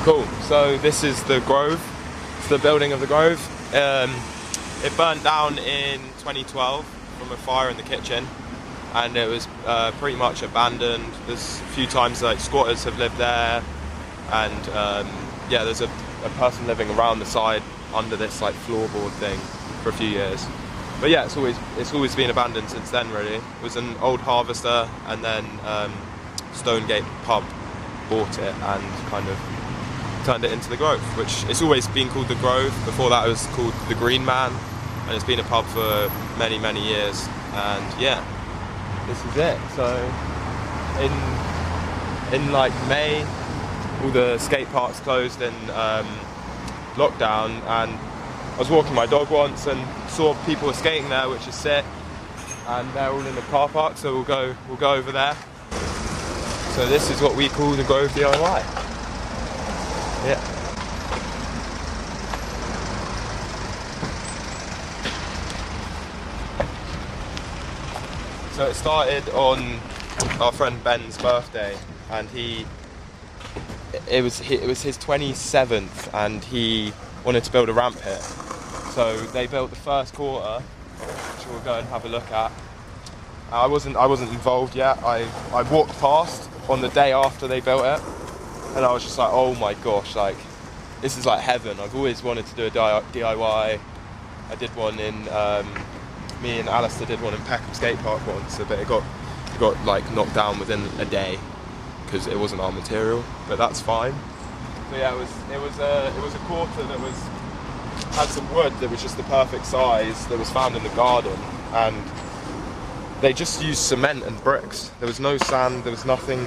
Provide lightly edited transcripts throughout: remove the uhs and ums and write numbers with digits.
Cool, so this is the Grove. It's the building of the Grove. It burnt down in 2012 from a fire in the kitchen, and it was pretty much abandoned. There's a few times like squatters have lived there, and yeah, there's a person living around the side under this like floorboard thing for a few years. But yeah, it's always been abandoned since then. Really, it was an old harvester, and then Stonegate pub bought it and kind of turned it into the Grove, which it's always been called the Grove. Before that it was called the Green Man, and it's been a pub for many years. And yeah, this is it. So in like May, all the skate parks closed in lockdown, and I was walking my dog once and saw people were skating there, which is sick, and they're all in the car park, so we'll go over there. So this is what we call the Grove DIY. Yeah. So it started on our friend Ben's birthday, and it was his 27th, and he wanted to build a ramp here. So they built the first quarter, which we'll go and have a look at. I wasn't involved yet. I walked past on the day after they built it, and I was just like, oh my gosh, like this is like heaven. I've always wanted to do a DIY. I did one in me and Alistair did one in Peckham Skate Park once, but it got like knocked down within a day because it wasn't our material. But that's fine. So yeah, it was a quarter that had some wood that was just the perfect size that was found in the garden, and they just used cement and bricks. There was no sand, there was nothing.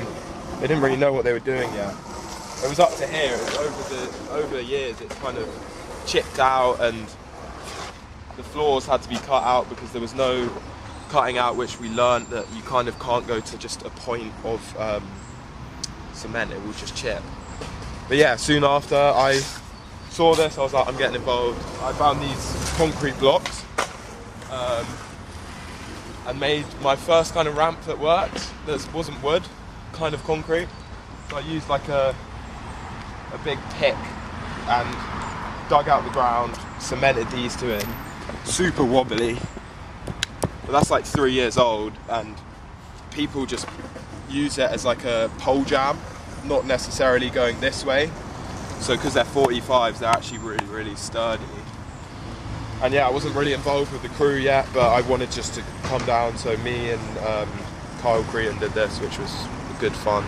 They didn't really know what they were doing yet. It was up to here. It was over the years it's kind of chipped out, and the floors had to be cut out because there was no cutting out, which we learned that you kind of can't go to just a point of cement, it will just chip. But yeah, soon after I saw this, I was like, I'm getting involved. I found these concrete blocks and made my first kind of ramp that worked, that wasn't wood, kind of concrete. So I used like a big pick and dug out the ground, cemented these two in, super wobbly. But that's like 3 years old, and people just use it as like a pole jam, not necessarily going this way. So because they're 45s, they're actually really sturdy. And yeah, I wasn't really involved with the crew yet, but I wanted just to come down, so me and Kyle Crean did this, which was good fun.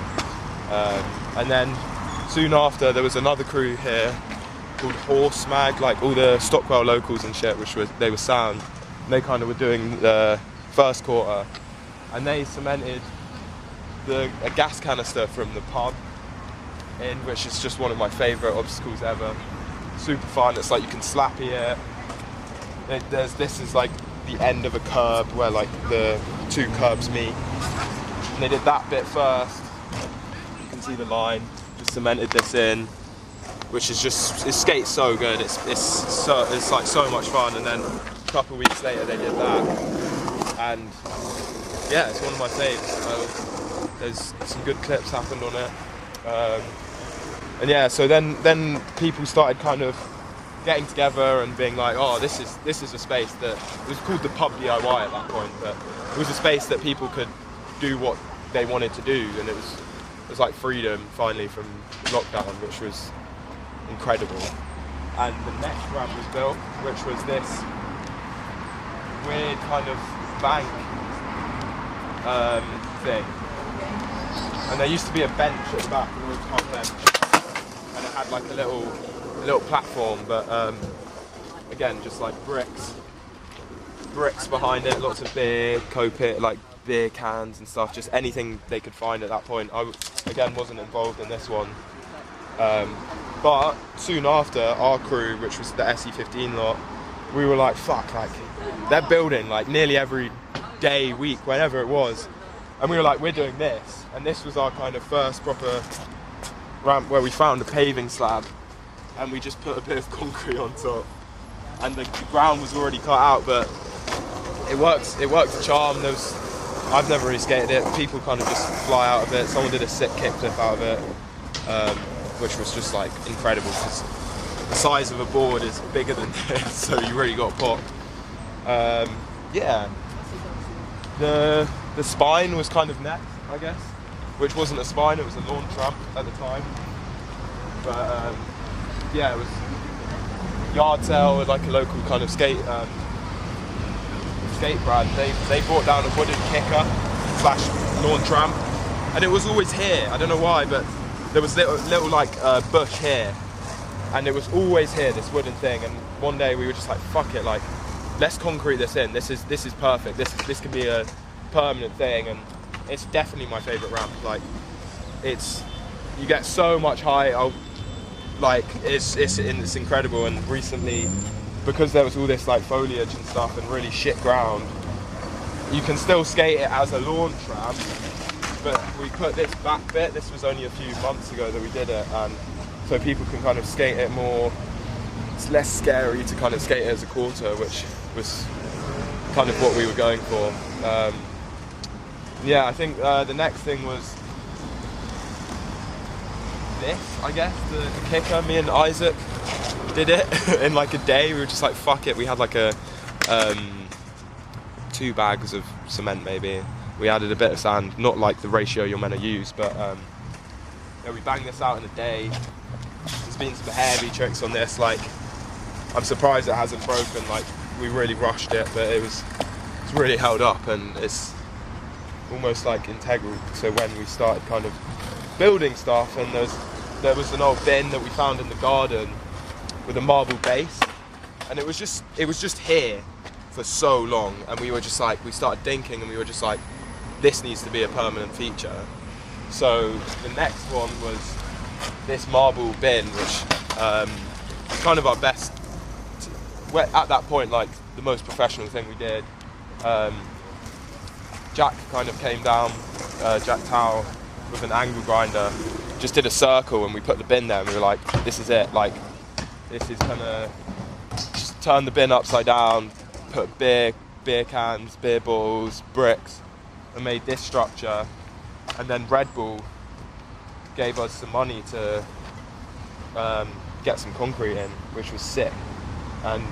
And then soon after, there was another crew here called Horse Mag, like all the Stockwell locals and shit, they were sound. And they kind of were doing the first quarter, and they cemented a gas canister from the pub in, which is just one of my favourite obstacles ever. Super fun. It's like you can slappy it. This is like the end of a curb where like the two curbs meet. And they did that bit first. You can see the line. Just cemented this in, which is just, it skates so good. It's like so much fun. And then a couple of weeks later they did that, and yeah, it's one of my faves. There's some good clips happened on it. And yeah, so then people started kind of getting together and being like, oh, this is a space that, it was called the pub DIY at that point, but it was a space that people could do what they wanted to do, and it was like freedom finally from lockdown, which was incredible. And the next ramp was built, which was this weird kind of bank thing. And there used to be a bench at the back, an old top bench, and it had like a little platform, but again, just like bricks behind it, lots of beer, co-pit, like beer cans and stuff, just anything they could find at that point. I again wasn't involved in this one, but soon after, our crew, which was the SE15 lot, we were like, fuck, like they're building like nearly every day, week, whenever it was. And we were like, we're doing this. And this was our kind of first proper ramp where we found a paving slab and we just put a bit of concrete on top. And the ground was already cut out, but it worked a charm. I've never really skated it. People kind of just fly out of it. Someone did a sick kickflip out of it. which was just like incredible because the size of a board is bigger than this, so you really got to pop. Yeah, the spine was kind of next, I guess, which wasn't a spine, it was a launch ramp at the time. But yeah, it was yard sale with like a local kind of skate brand. They brought down a wooden kicker / launch ramp, and it was always here. I don't know why, but there was little like bush here, and it was always here, this wooden thing. And one day we were just like, fuck it, like let's concrete this in. This is perfect. This could be a permanent thing, and it's definitely my favorite ramp. Like you get so much height. Like it's incredible. And recently, because there was all this like foliage and stuff and really shit ground, you can still skate it as a launch ramp. But we put this back bit. This was only a few months ago that we did it, and so people can kind of skate it more. It's less scary to kind of skate it as a quarter, which was kind of what we were going for. Yeah, I think the next thing was this, I guess, the kicker. Me and Isaac did it in like a day. We were just like, fuck it. We had like a 2 bags of cement maybe. We added a bit of sand, not like the ratio you're meant to use, but yeah, we banged this out in a day. There's been some heavy tricks on this. Like, I'm surprised it hasn't broken. Like, we really rushed it, but it's really held up, and it's almost like integral to when we started kind of building stuff. And there was an old bin that we found in the garden with a marble base, and it was just here for so long, and we were just like, we started thinking, and we were just like, this needs to be a permanent feature. So the next one was this marble bin, which is kind of our best, at that point, like the most professional thing we did. Jack kind of came down, Jack Towel, with an angle grinder, just did a circle, and we put the bin there, and we were like, this is it, like, this is gonna just turn the bin upside down, put beer cans, beer bottles, bricks, and made this structure. And then Red Bull gave us some money to get some concrete in, which was sick. And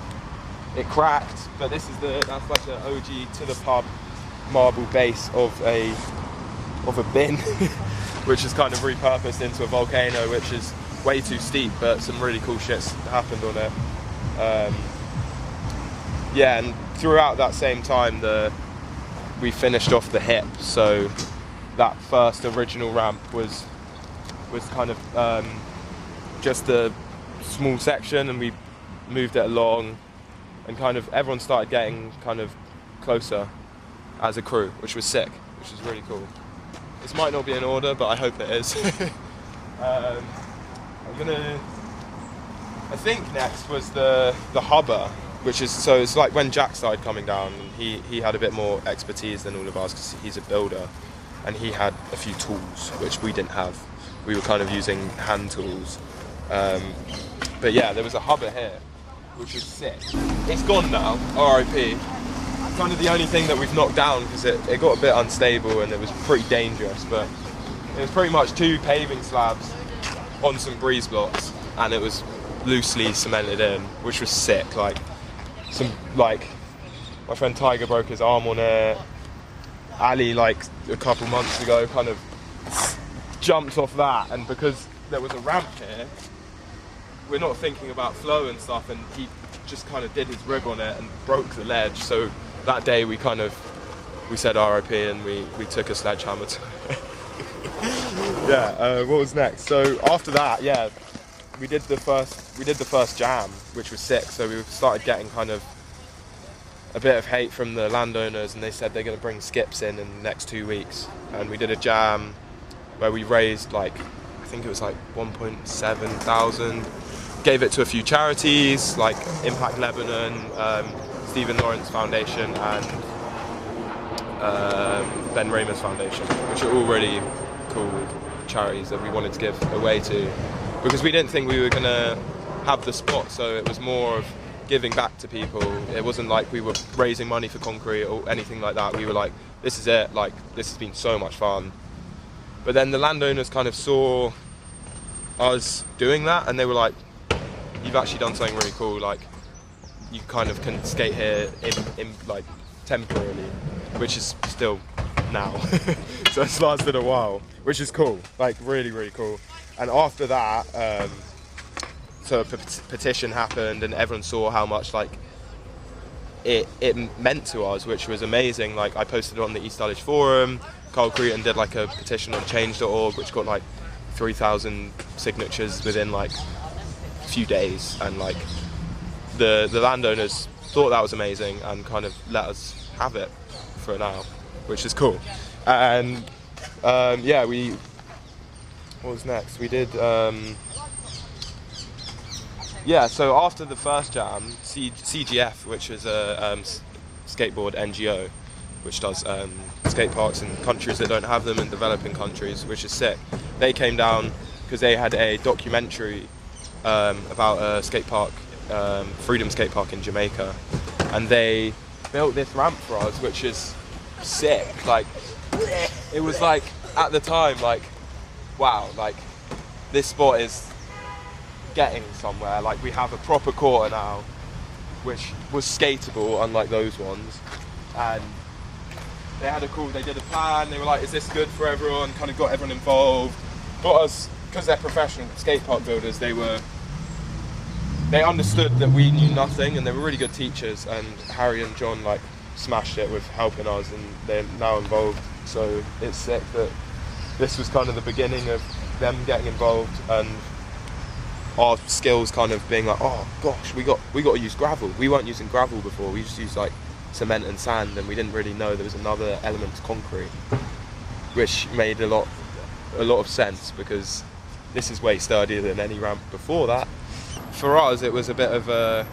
it cracked, but that's like an OG to the pub marble base of a bin, which is kind of repurposed into a volcano, which is way too steep, but some really cool shit's happened on it. Yeah, and throughout that same time, we finished off the hip, so that first original ramp was kind of just a small section, and we moved it along, and kind of everyone started getting kind of closer as a crew, which was sick, which was really cool. This might not be in order, but I hope it is. I think next was the hubber, which is, so it's like when Jack started coming down, and he had a bit more expertise than all of us because he's a builder, and he had a few tools which we didn't have. We were kind of using hand tools. But yeah, there was a hubber here, which was sick. It's gone now, RIP. Kind of the only thing that we've knocked down because it got a bit unstable and it was pretty dangerous, but it was pretty much 2 paving slabs on some breeze blocks, and it was loosely cemented in, which was sick. Like my friend Tiger broke his arm on it. Ali, like a couple months ago, kind of jumped off that, and because there was a ramp here, we're not thinking about flow and stuff, and he just kind of did his rig on it and broke the ledge. So that day we said RIP, and we took a sledgehammer to it. Yeah, what was next? So after that, yeah, we did the first jam, which was sick. So we started getting kind of a bit of hate from the landowners, and they said they're going to bring skips in the next 2 weeks. And we did a jam where we raised I think it was like 1.7 thousand. Gave it to a few charities like Impact Lebanon, Stephen Lawrence Foundation, and Ben Ramos Foundation, which are all really cool charities that we wanted to give away to, because we didn't think we were going to have the spot, so it was more of giving back to people. It wasn't like we were raising money for concrete or anything like that. We were like, this is it, like, this has been so much fun. But then the landowners kind of saw us doing that, and they were like, you've actually done something really cool, like you kind of can skate here in like temporarily, which is still now. So it's lasted a while, which is cool, like really, really cool. And after that, so a petition happened, and everyone saw how much like it meant to us, which was amazing. Like I posted it on the East Dulwich forum. Carl Cretan did like a petition on change.org, which got like 3,000 signatures within like a few days, and like the landowners thought that was amazing and kind of let us have it for now, which is cool. And yeah, what was next? We did yeah, so after the first jam, CGF, which is a skateboard NGO, which does skate parks in countries that don't have them, in developing countries, which is sick. They came down because they had a documentary about a skate park, Freedom Skate Park in Jamaica, and they built this ramp for us, which is sick. Like, it was like, at the time, like, wow, like, this spot is getting somewhere. Like, we have a proper quarter now, which was skateable, unlike those ones. And they did a plan. They were like, is this good for everyone? Kind of got everyone involved. Got us, because they're professional skate park builders, they understood that we knew nothing, and they were really good teachers, and Harry and John like smashed it with helping us, and they're now involved. So it's sick that this was kind of the beginning of them getting involved, and our skills kind of being like, oh gosh, we got to use gravel. We weren't using gravel before. We just used like cement and sand, and we didn't really know there was another element to concrete, which made a lot of sense, because this is way sturdier than any ramp before that. For us, it was a bit of a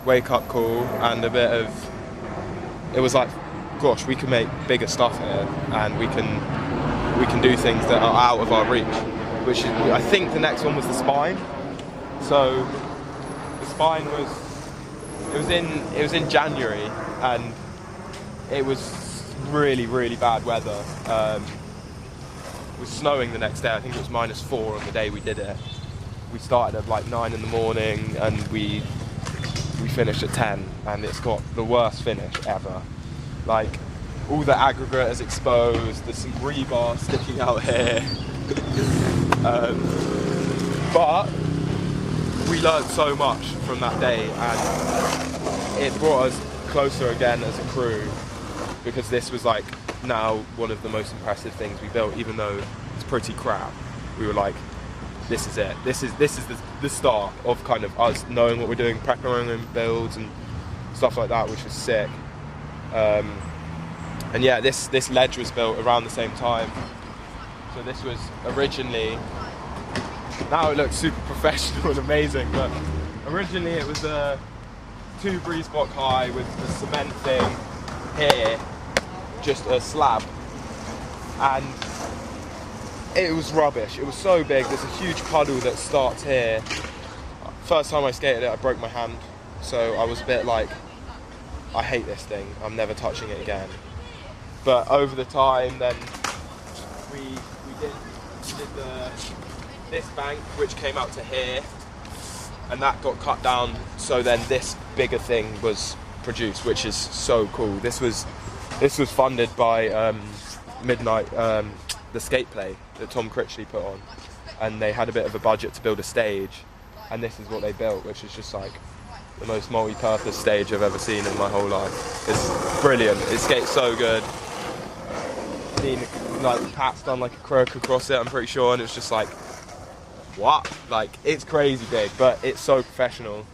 wake-up call, and it was like, gosh, we can make bigger stuff here, and we can do things that are out of our reach. Which is, I think the next one was the spine. So the spine it was in January, and it was really, really bad weather. It was snowing the next day. I think it was -4 on the day we did it. We started at like 9 in the morning, and we finished at 10, and it's got the worst finish ever. Like, all the aggregate is exposed, there's some rebar sticking out here. But we learned so much from that day, and it brought us closer again as a crew, because this was like now one of the most impressive things we built, even though it's pretty crap. We were like, this is it. This is the start of kind of us knowing what we're doing, prepping our own builds and stuff like that, which was sick. And yeah, this ledge was built around the same time. So this was originally, now it looks super professional and amazing, but originally it was a 2 breeze block high with the cement thing here, just a slab, and it was rubbish. It was so big. There's a huge puddle that starts here. First time I skated it, I broke my hand, so I was a bit like, I hate this thing, I'm never touching it again. But over the time, then we did this bank, which came out to here, and that got cut down, so then this bigger thing was produced, which is so cool. This was funded by Midnight, the skate play that Tom Critchley put on, and they had a bit of a budget to build a stage, and this is what they built, which is just like the most multi-purpose stage I've ever seen in my whole life. It's brilliant. It skates so good. Like, Pat's done like a croak across it, I'm pretty sure, and it's just like, what? Like, it's crazy big, but it's so professional.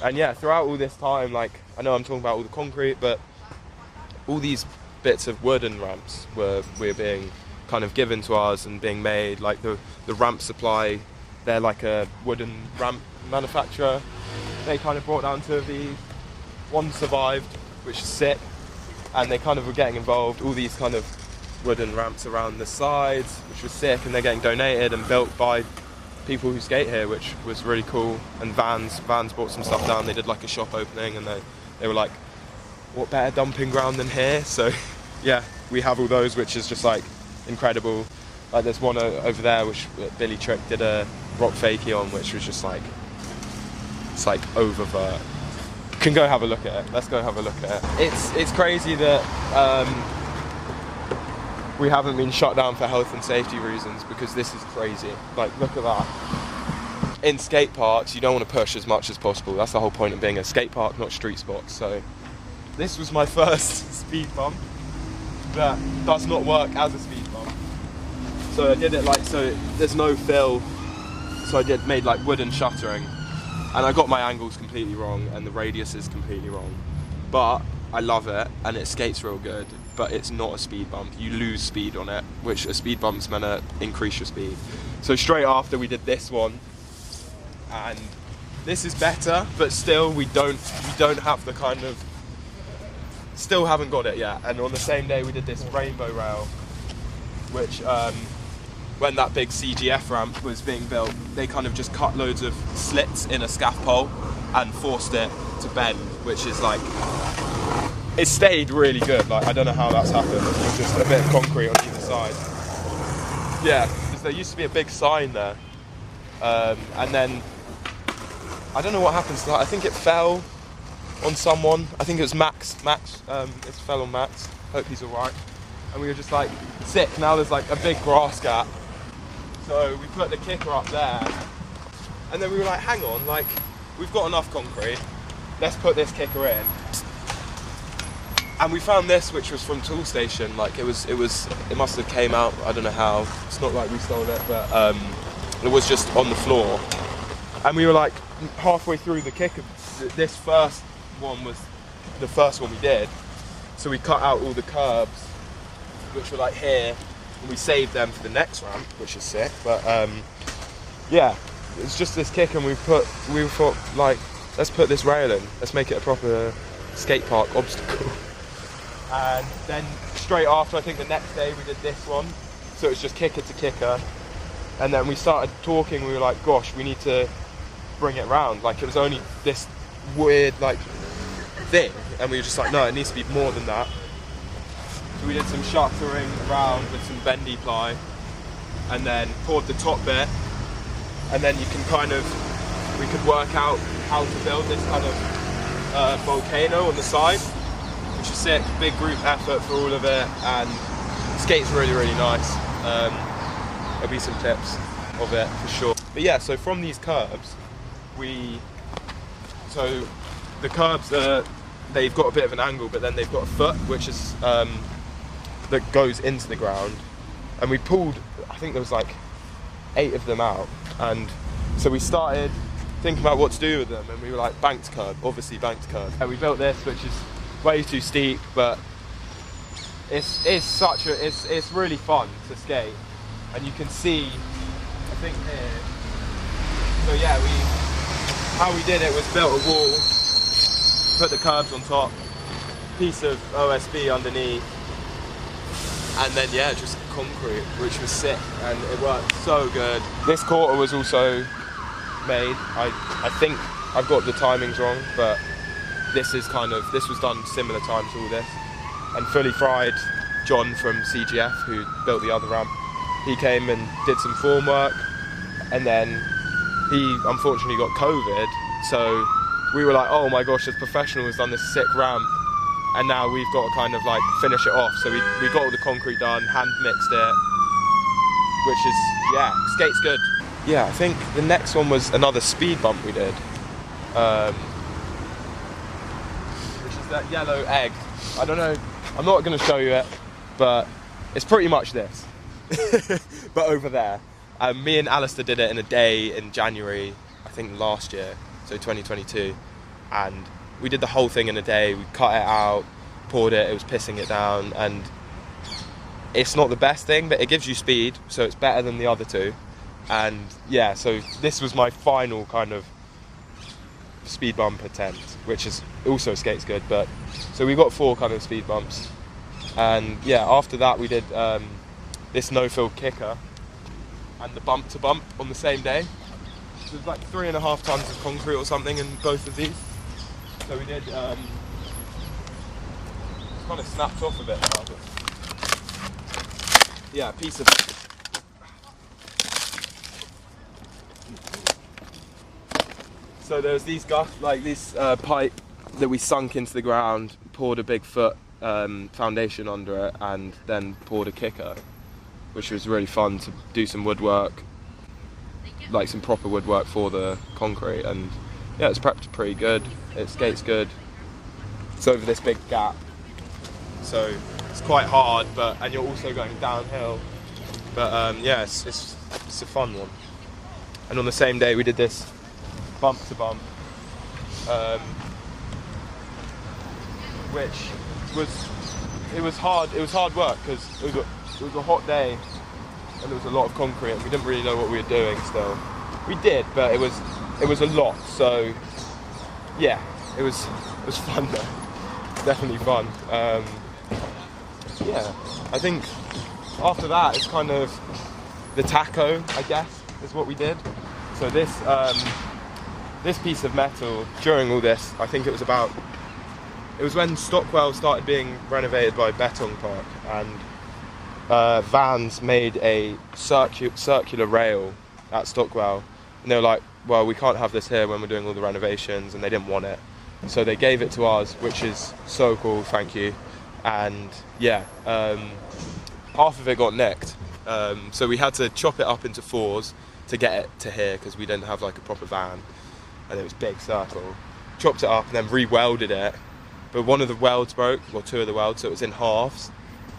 And yeah, throughout all this time, like, I know I'm talking about all the concrete, but all these bits of wooden ramps were being kind of given to us and being made. Like the ramp supply, they're like a wooden ramp manufacturer. They kind of brought down 2 of these. One survived, which is sick, and they kind of were getting involved. All these kind of wooden ramps around the sides, which was sick, and they're getting donated and built by people who skate here, which was really cool. And Vans brought some stuff down. They did like a shop opening, and they were like, what better dumping ground than here? So yeah, we have all those, which is just like incredible. Like there's one over there which Billy Trick did a rock fakie on, which was just like, it's like oververt. You can go have a look at it. Let's go have a look at it. It's crazy that we haven't been shut down for health and safety reasons, because this is crazy. Like, look at that. In skate parks, you don't want to push as much as possible. That's the whole point of being a skate park, not street spots. So this was my first speed bump that does not work as a speed bump. So I did it like, so there's no fill. So I made like wooden shuttering, and I got my angles completely wrong and the radius is completely wrong. But I love it and it skates real good, but it's not a speed bump. You lose speed on it, which a speed bump's meant to increase your speed. So straight after we did this one, and this is better, but still we don't have the kind of, still haven't got it yet. And on the same day we did this rainbow rail, which when that big CGF ramp was being built, they kind of just cut loads of slits in a scaffold and forced it to bend, which is like, it stayed really good. Like, I don't know how that's happened. It was just a bit of concrete on either side. Yeah, because there used to be a big sign there. And then, I don't know what happened to that. I think it fell on someone. I think it was Max. It fell on Max. Hope he's all right. And we were just like, sick. Now there's like a big grass gap. So we put the kicker up there. And then we were like, hang on, like, we've got enough concrete. Let's put this kicker in. And we found this, which was from Tool Station. Like, it must have came out, I don't know how. It's not like we stole it, but it was just on the floor. And we were like halfway through the kicker. This first one was the first one we did. So we cut out all the curbs, which were like here, and we saved them for the next ramp, which is sick. But yeah, it's just this kick, and we thought like, let's put this rail in. Let's make it a proper skate park obstacle. And then straight after, I think the next day, we did this one. So it was just kicker to kicker. And then we started talking, we were like, gosh, we need to bring it round. Like, it was only this weird, like, thing. And we were just like, no, it needs to be more than that. So we did some shuttering around with some bendy ply. And then poured the top bit. And then you can kind of, we could work out how to build this kind of volcano on the side. Which is sick, big group effort for all of it, and skate's really, really nice. There'll be some tips of it for sure. But yeah, so from these curbs, so the curbs they've got a bit of an angle, but then they've got a foot, which is, that goes into the ground. And we pulled, I think there was like 8 of them out. And so we started thinking about what to do with them, and we were like, banked curb, obviously banked curb. And we built this, which is way too steep, but it's really fun to skate, and you can see, I think here. So yeah, how we did it was built a wall, put the curbs on top, piece of OSB underneath, and then yeah, just concrete, which was sick, and it worked so good. This quarter was also made. I think I've got the timings wrong, but this was done similar time to all this. And Fully Fried, John from CGF, who built the other ramp, he came and did some form work, and then he unfortunately got COVID, so we were like, oh my gosh, this professional has done this sick ramp, and now we've got to kind of like finish it off. So we got all the concrete done, hand mixed it, which is, yeah, skate's good. Yeah, I think the next one was another speed bump we did. That yellow egg. I don't know, I'm not going to show you it, but it's pretty much this. But over there. Me and Alistair did it in a day in January, I think last year, so 2022. And we did the whole thing in a day. We cut it out, poured it, it was pissing it down, and it's not the best thing, but it gives you speed, so it's better than the other two. And yeah, so this was my final kind of speed bump attempt, which is also skates good, but so we got 4 kind of speed bumps. And yeah, after that we did this no-fill kicker and the bump to bump on the same day. So it was like 3.5 tons of concrete or something in both of these. So we did it's kind of snapped off a bit now, but yeah, a piece of So there was these pipe that we sunk into the ground, poured a big foot foundation under it, and then poured a kicker, which was really fun to do some woodwork, like some proper woodwork for the concrete. And yeah, it's prepped pretty good. It skates good. It's over this big gap, so it's quite hard, and you're also going downhill. But yeah, it's a fun one. And on the same day, we did this bump to bump, which was hard. It was hard work because it was a hot day and there was a lot of concrete and we didn't really know what we were doing. Still, we did, but it was a lot. So yeah, it was fun though. Definitely fun. Yeah, I think after that it's kind of the taco, I guess, is what we did. So this piece of metal, during all this, I think it was when Stockwell started being renovated by Beton Park, and Vans made a circular rail at Stockwell, and they were like, well, we can't have this here when we're doing all the renovations, and they didn't want it. So they gave it to us, which is so cool, thank you. And yeah, half of it got nicked. So we had to chop it up into 4s to get it to here, because we didn't have like a proper van, and it was big circle. Chopped it up and then re-welded it, but one of the welds broke, or 2 of the welds, so it was in halves.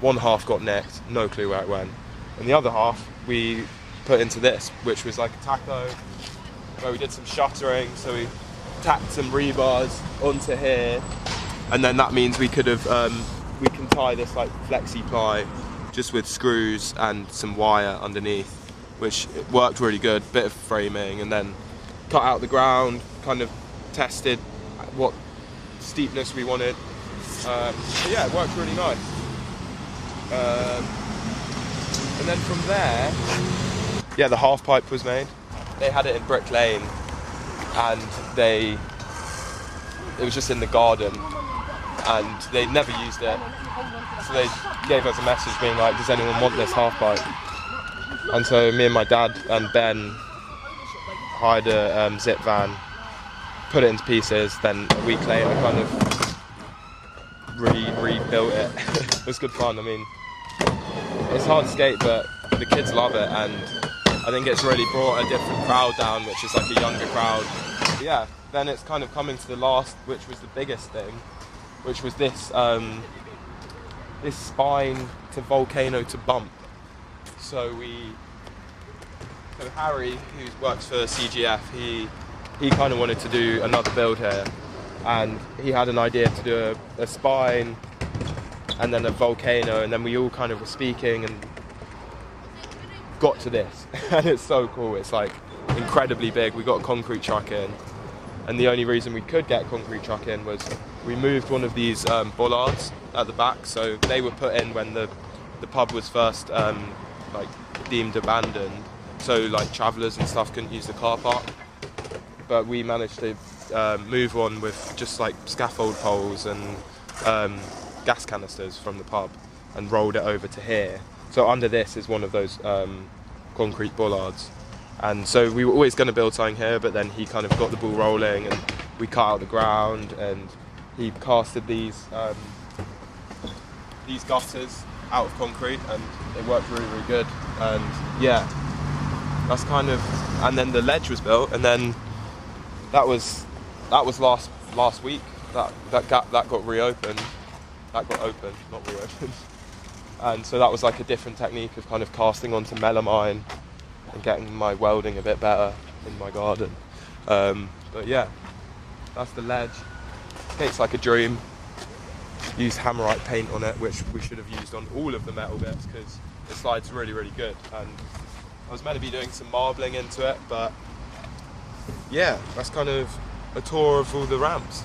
One half got nicked, no clue where it went, and the other half we put into this, which was like a taco, where we did some shuttering. So we tacked some rebars onto here, and then that means we could have we can tie this like flexi ply just with screws and some wire underneath, which worked really good. Bit of framing, and then cut out the ground, kind of tested what steepness we wanted. So yeah, it worked really nice. And then from there, yeah, the half pipe was made. They had it in Brick Lane, and it was just in the garden, and they never used it. So they gave us a message being like, does anyone want this half pipe? And so me and my dad and Ben hired a zip van, put it into pieces, then a week later kind of rebuilt it. It was good fun. I mean, it's hard to skate, but the kids love it, and I think it's really brought a different crowd down, which is like a younger crowd. But yeah, then it's kind of coming to the last, which was the biggest thing, which was this this spine to volcano to bump. So Harry, who works for CGF, he kind of wanted to do another build here, and he had an idea to do a spine and then a volcano, and then we all kind of were speaking and got to this. And it's so cool. It's like incredibly big. We got a concrete truck in, and the only reason we could get a concrete truck in was we moved one of these bollards at the back. So they were put in when the pub was first like deemed abandoned, so like travellers and stuff couldn't use the car park. But we managed to move one with just like scaffold poles and gas canisters from the pub, and rolled it over to here. So under this is one of those concrete bollards, and so we were always going to build something here, but then he kind of got the ball rolling, and we cut out the ground, and he casted these gutters out of concrete, and it worked really, really good. And yeah, that's kind of, and then the ledge was built, and then that was last week. That gap that got reopened. That got opened, not reopened. And so that was like a different technique of kind of casting onto melamine and getting my welding a bit better in my garden. But yeah, that's the ledge. It's like a dream. Used hammerite paint on it, which we should have used on all of the metal bits, because the slide's really, really good. And I was meant to be doing some marbling into it, but yeah, that's kind of a tour of all the ramps.